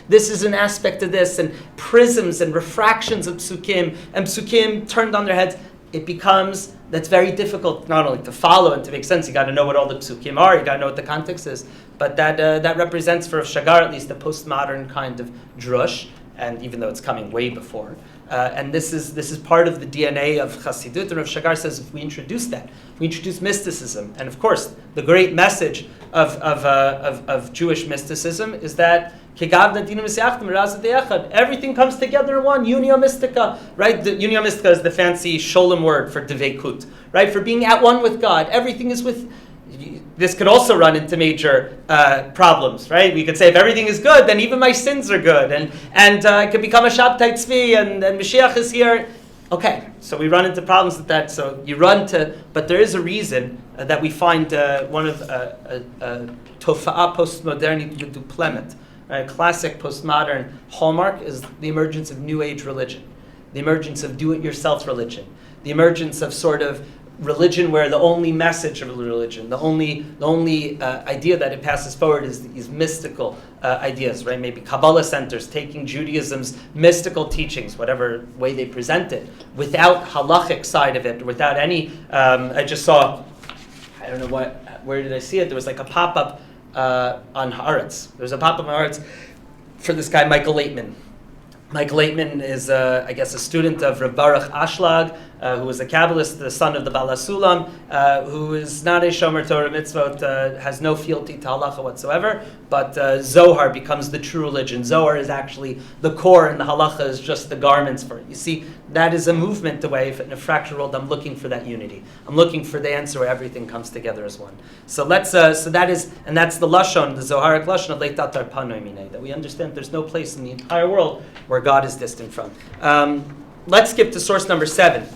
this is an aspect of this, and prisms and refractions of psukim, and psukim turned on their heads. It becomes, that's very difficult not only to follow and to make sense. You got to know what all the psukim are, you got to know what the context is. But that represents, for Shagar at least, a postmodern kind of drush, and even though it's coming way before. And this is part of the DNA of Hasidut. And Rav Shagar says if we introduce that, we introduce mysticism. And of course, the great message of Jewish mysticism is that everything comes together in one, unio mystica, right? The unio mystica is the fancy sholem word for dveikut, right? For being at one with God. Everything is with. This could also run into major problems, right? We could say if everything is good, then even my sins are good, and I could become a Shabtai Tzvi, and Mashiach is here. Okay, so we run into problems with that. So you run to, but there is a reason that we find one of Tofa'a postmodernity meduplemet, right? Classic postmodern hallmark is the emergence of New Age religion, the emergence of do-it-yourself religion, the emergence of sort of religion where the only message of religion, the only idea that it passes forward is these mystical ideas, right? Maybe Kabbalah centers taking Judaism's mystical teachings, whatever way they present it, without halachic side of it, without any. I just saw, I don't know where did I see it? There was like a pop-up on Haaretz. There was a pop-up on Haaretz for this guy Michael Laitman. Michael Laitman is, I guess, a student of Rav Baruch Ashlag, who was a Kabbalist, the son of the Bala Sulam, who is not a Shomer Torah Mitzvot, has no fealty to halacha whatsoever, but Zohar becomes the true religion. Zohar is actually the core, and the halacha is just the garments for it. You see, that is a movement away. In a fractured world, I'm looking for that unity. I'm looking for the answer where everything comes together as one. So let's. So that is, and that's the lashon, the Zoharic lashon of Leitat Arpanoi Minei, that we understand there's no place in the entire world where God is distant from. Let's skip to source number 7.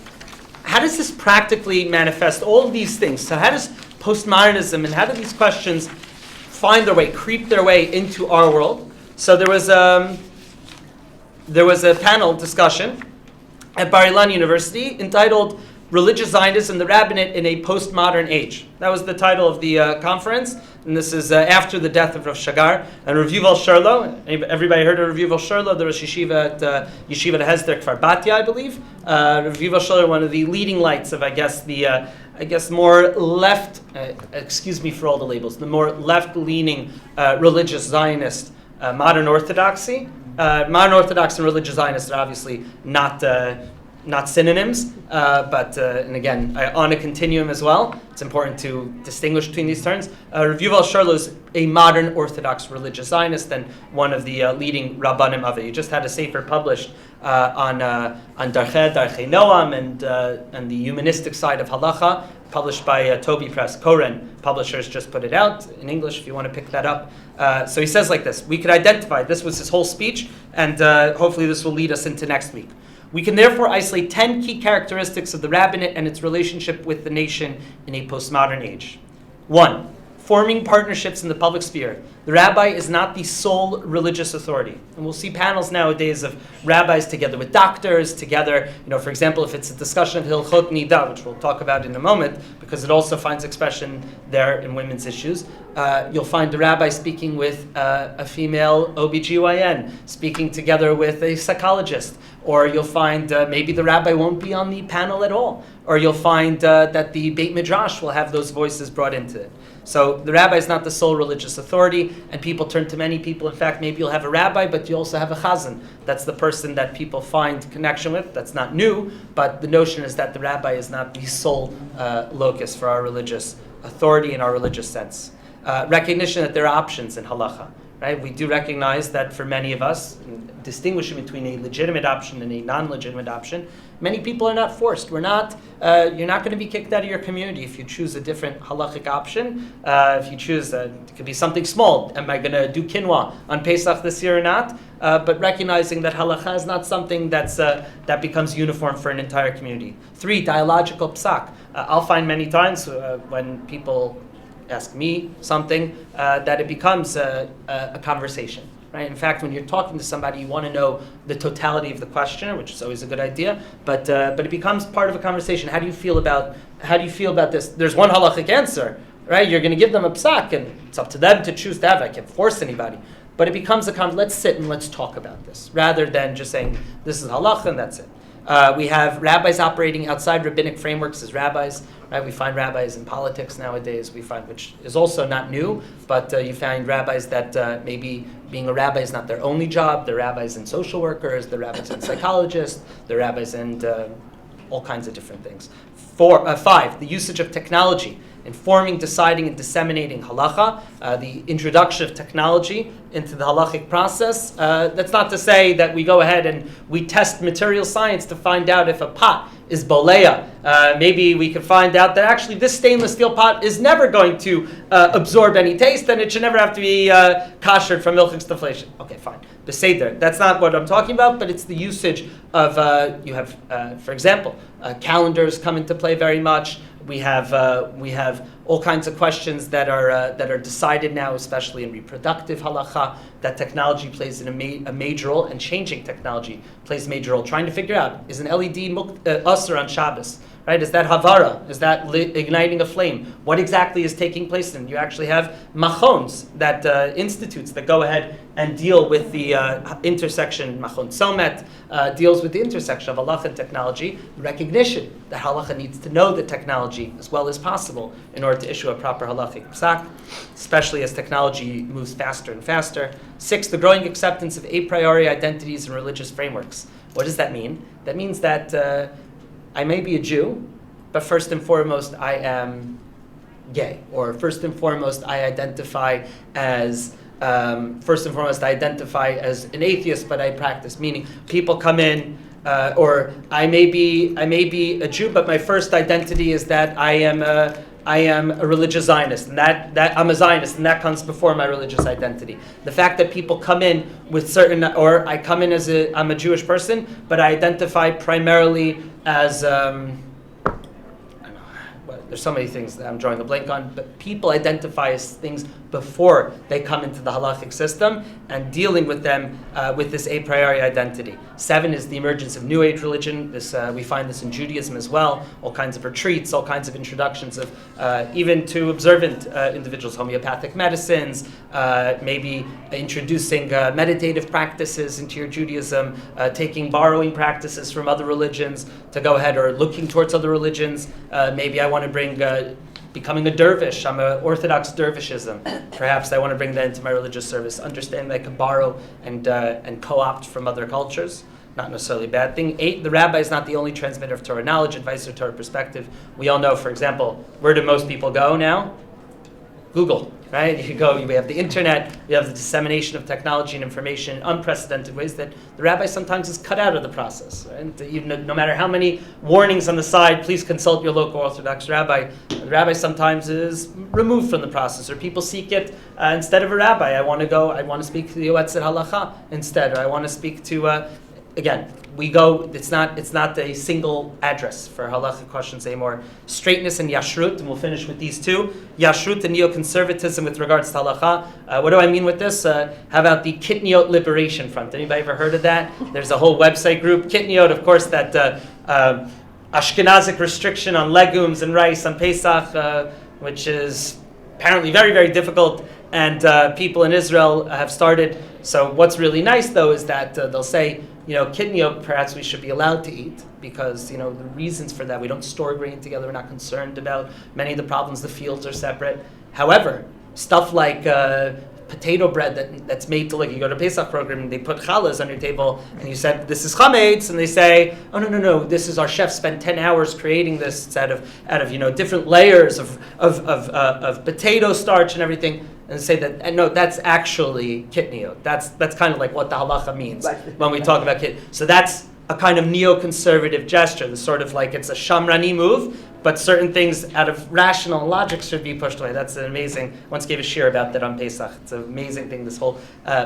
How does this practically manifest all of these things? So how does postmodernism and how do these questions find their way, creep their way into our world? So there was a panel discussion at Bar Ilan University entitled Religious Zionists and the Rabbinate in a Postmodern Age. That was the title of the conference, and this is after the death of Rav Shagar. And Rav Yuval Sherlo, everybody heard of Rav Yuval Sherlo, the Rosh Yeshiva at Yeshiva Hasidic Kfar Batya, I believe. Rav Yuval Sherlo, one of the leading lights of, more left, excuse me for all the labels, the more left-leaning religious Zionist modern Orthodoxy. Modern Orthodox and religious Zionists are obviously not synonyms, but and again, on a continuum as well. It's important to distinguish between these terms. Rav Yuval Sherlo is a modern Orthodox religious Zionist and one of the leading Rabbanim of it. He just had a sefer published on Darchei Noam and the humanistic side of halacha, published by Toby Press. Koren Publishers just put it out in English if you want to pick that up. So he says like this: we could identify, this was his whole speech, and hopefully this will lead us into next week. We can therefore isolate 10 key characteristics of the rabbinate and its relationship with the nation in a postmodern age. 1. Forming partnerships in the public sphere. The rabbi is not the sole religious authority. And we'll see panels nowadays of rabbis together with doctors, together, for example, if it's a discussion of Hilchot Nida, which we'll talk about in a moment, because it also finds expression there in women's issues. You'll find the rabbi speaking with a female OBGYN, speaking together with a psychologist, or you'll find maybe the rabbi won't be on the panel at all, or you'll find that the Beit Midrash will have those voices brought into it. So the rabbi is not the sole religious authority, and people turn to many people. In fact, maybe you'll have a rabbi, but you also have a chazan. That's the person that people find connection with. That's not new, but the notion is that the rabbi is not the sole locus for our religious authority in our religious sense. Recognition that there are options in halacha. Right? We do recognize that for many of us, distinguishing between a legitimate option and a non-legitimate option, many people are not forced. You're not going to be kicked out of your community if you choose a different halachic option. If you choose, it could be something small. Am I going to do quinoa on Pesach this year or not? But recognizing that halacha is not something that becomes uniform for an entire community. 3, dialogical psak. I'll find many times when people ask me something, that it becomes a conversation, right? In fact, when you're talking to somebody, you want to know the totality of the questioner, which is always a good idea, but it becomes part of a conversation. How do you feel about this? There's one halachic answer, right? You're going to give them a psak, and it's up to them to choose to have it. I can't force anybody. But it becomes let's sit and let's talk about this, rather than just saying, this is halacha and that's it. We have rabbis operating outside rabbinic frameworks as rabbis. Right? We find rabbis in politics nowadays. Which is also not new, but you find rabbis that maybe being a rabbi is not their only job. They're rabbis and social workers. They're rabbis and psychologists. They're rabbis and all kinds of different things. 5, the usage of technology. Informing, deciding, and disseminating halacha, the introduction of technology into the halachic process. That's not to say that we go ahead and we test material science to find out if a pot is boleya. Maybe we could find out that actually this stainless steel pot is never going to absorb any taste, and it should never have to be kashered from milchik's deflation. Okay, fine. Beseder. That's not what I'm talking about, but it's the usage of, you have, for example, calendars come into play very much. We have all kinds of questions that are decided now, especially in reproductive halacha, that technology plays a major role, and changing technology plays a major role. Trying to figure out, is an LED usher on Shabbos? Right? Is that havara? Is that igniting a flame? What exactly is taking place? And you actually have machons, that institutes that go ahead and deal with the intersection. Machon Somet deals with the intersection of halacha and technology. Recognition that halacha needs to know the technology as well as possible in order to issue a proper halachic psak, especially as technology moves faster and faster. 6, the growing acceptance of a priori identities and religious frameworks. What does that mean? That means that I may be a Jew, but first and foremost I am gay, or first and foremost I identify as an atheist, but I practice. Meaning, people come in, or I may be a Jew, but my first identity is that I am a religious Zionist, and that I'm a Zionist, and that comes before my religious identity. The fact that people come in with certain, or I come in as I'm a Jewish person, but I identify primarily as There's so many things that I'm drawing a blank on, but people identify as things before they come into the halachic system, and dealing with them with this a priori identity. 7 is the emergence of New Age religion. We find this in Judaism as well. All kinds of retreats, all kinds of introductions of even to observant individuals, homeopathic medicines, maybe introducing meditative practices into your Judaism, borrowing practices from other religions to go ahead, or looking towards other religions. Maybe I want to bring becoming a dervish. I'm an Orthodox dervishism. Perhaps I want to bring that into my religious service. Understand that I can borrow and co-opt from other cultures. Not necessarily a bad thing. 8, the rabbi is not the only transmitter of Torah knowledge, advice, or Torah perspective. We all know, for example, where do most people go now? Google, right? We have the internet, we have the dissemination of technology and information in unprecedented ways that the rabbi sometimes is cut out of the process. Right? Even no matter how many warnings on the side, please consult your local Orthodox rabbi, the rabbi sometimes is removed from the process, or people seek it instead of a rabbi. I want to speak to the Yoetzet Halacha instead, or I want to speak to, again, we go, it's not a single address for halachic questions anymore. Straightness and yashrut, and we'll finish with these two. Yashrut and neoconservatism with regards to halacha. What do I mean with this? How about the Kitniot Liberation Front? Anybody ever heard of that? There's a whole website group. Kitniot, of course, that Ashkenazic restriction on legumes and rice on Pesach, which is apparently very, very difficult, and people in Israel have started. So what's really nice, though, is that they'll say, kidney perhaps we should be allowed to eat, because, the reasons for that, we don't store grain together, we're not concerned about many of the problems, the fields are separate. However, stuff like potato bread that's made to, you go to Pesach program and they put challah on your table, and you said, this is chametz, and they say, oh, no, this is our chef spent 10 hours creating this out of different layers of potato starch and everything. And say that, and no, that's actually kitniot. That's kind of like what the halacha means when we talk about kit. So that's a kind of neoconservative gesture. It's sort of like it's a shamrani move, but certain things out of rational logic should be pushed away. That's an amazing, once gave a shir about that on Pesach. It's an amazing thing, this whole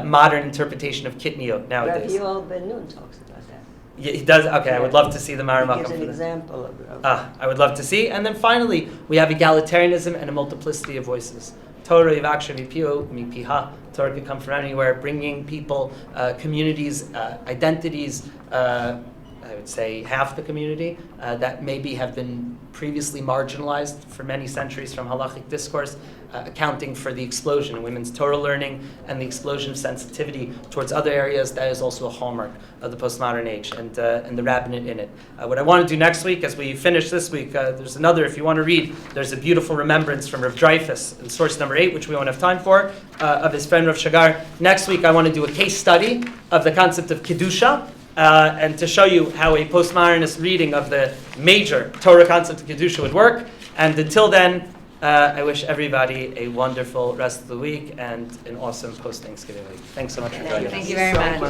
modern interpretation of kitniot nowadays. Rabbi Yuval Ben Nun talks about that. Yeah, he does. Okay, I would love to see the Maramah He gives come an for example of I would love to see. And then finally, we have egalitarianism and a multiplicity of voices. Torah yivaksha mipiu mipiha. Torah can come from anywhere, bringing people, communities, identities. I would say half the community that maybe have been previously marginalized for many centuries from halachic discourse, accounting for the explosion in women's Torah learning and the explosion of sensitivity towards other areas. That is also a hallmark of the postmodern age, and the rabbinate in it. What I want to do next week, as we finish this week, there's another, if you want to read, there's a beautiful remembrance from Rav Dreyfus in source number 8, which we won't have time for, of his friend Rav Shagar. Next week I want to do a case study of the concept of Kedusha, and to show you how a postmodernist reading of the major Torah concept of Kedusha would work. And until then, I wish everybody a wonderful rest of the week and an awesome post-Thanksgiving week. Thanks so much for joining us. Thank you very much.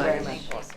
Awesome.